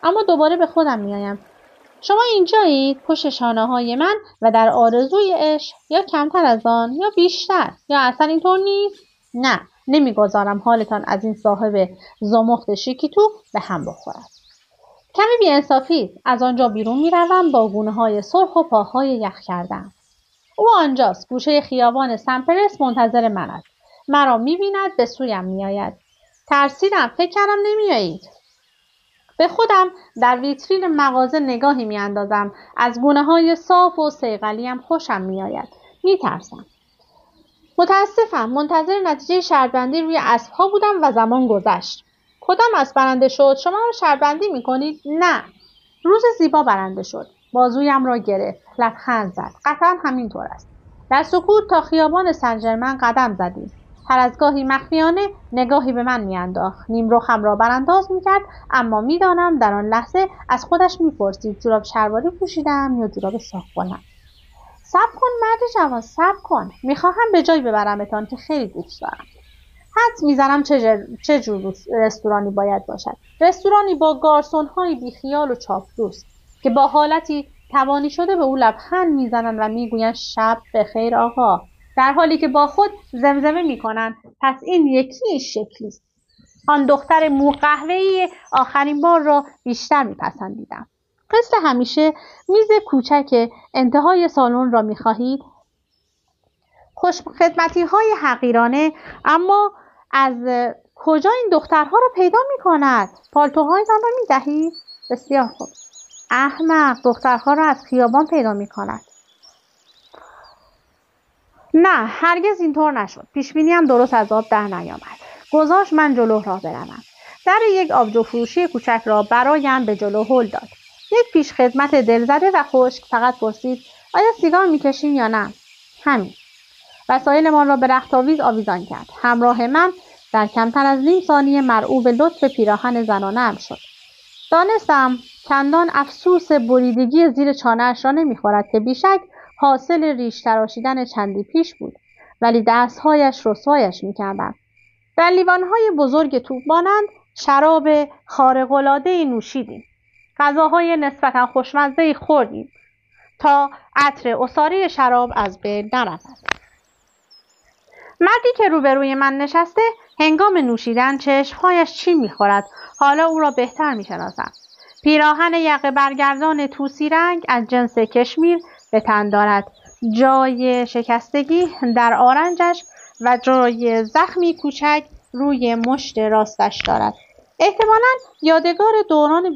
اما دوباره به خودم میآیم. شما اینجایید پشت شانه‌های من و در آرزوی عشق، یا کمتر از آن یا بیشتر، یا اصلا اینطور نیست؟ نه، نمیگذارم حالتان از این صاحب زمخت شیکیتو به هم بخورد. کمی بی‌انصافی از آنجا بیرون میروم با گونه‌های سرخ و پاهای یخ کرده‌ام. او آنجاست، گوشه خیابان سمپرس منتظر من است. مرا می‌بیند، به سویم می‌آید. ترسیدم، فکر کردم نمی‌آیید. به خودم در ویترین مغازه نگاهی می‌اندازم. از گونه‌های صاف و صیقلیم خوشم می‌آید. می‌ترسم. متاسفم، منتظر نتیجه شرط‌بندی روی اسب‌ها بودم و زمان گذشت. کدام اسب برنده شد؟ شما رو شرط‌بندی می‌کنید؟ نه. روز زیبا برنده شد. بازویم را گرفت. لبخند زد. قطعاً همینطور است. در سکوت تا خیابان سن‌ژرمن قدم زدیم. هر از گاهی مخفیانه نگاهی به من می‌انداخت. نیمرخم را برانداز می‌کرد، اما می‌دانم در آن لحظه از خودش می‌پرسید جوراب شلواری پوشیدم یا جوراب صاف بلند. صبر کن مرد جوان، صبر کن. می‌خواهم به جایی ببرمتان که خیلی دوست دارم. حدس می‌زنم چه جور رستورانی باید باشد. رستورانی با گارسون‌های بیخیال و چاپلوس که با حالتی توانی شده به او لبخند می‌زنند و می‌گویند شب بخیر آقا، در حالی که با خود زمزمه می‌کنند پس این یکی شکلی است. آن دختر مو قهوه‌ای آخرین بار را بیشتر می‌پسندیدم. مثل همیشه میز کوچک انتهای سالن را می‌خواهید؟ خوش خدمتی‌های حقیرانه، اما از کجا این دخترها را پیدا می‌کند؟ پالتوهایتان را می‌دهید؟ بسیار خوب. احمق، دخترها را از خیابان پیدا می‌کند. نه، هرگز اینطور نشد. پیشبینیم درست از آب در نیامد. گذاشت من جلو راه بروم. در یک آبجو فروشی کوچک را برایم به جلو هل داد. یک پیش خدمت دلزده و خشک فقط پرسید آیا سیگار می‌کشیم یا نه؟ همین. وسایلمان را به رختاویز آویزان کرد. همراه من در کمتر از نیم ثانیه مرعوب لطف پیراهن زنانه‌ام شد. دانستم چندان افسوس بریدگی زیر چانه‌اش را نمی‌خورد که بیشک حاصل ریش تراشیدن چندی پیش بود، ولی دستهایش رسوایش می‌کردند. در لیوان‌های بزرگ توپ مانند شراب خارق‌العاده‌ای نوشیدیم. غذاهای نسبتاً خوشمزه‌ای خوردیم تا عطر عصاره شراب از بین نرود. مردی که روبروی من نشسته هنگام نوشیدن چشمهایش چین می‌خورد. حالا او را بهتر می‌شناسم. پیراهن یقه برگردان طوسی رنگ از جنس کشمیر به تن دارد. جای شکستگی در آرنجش و جای زخمی کوچک روی مشت راستش دارد. احتمالاً یادگار دوران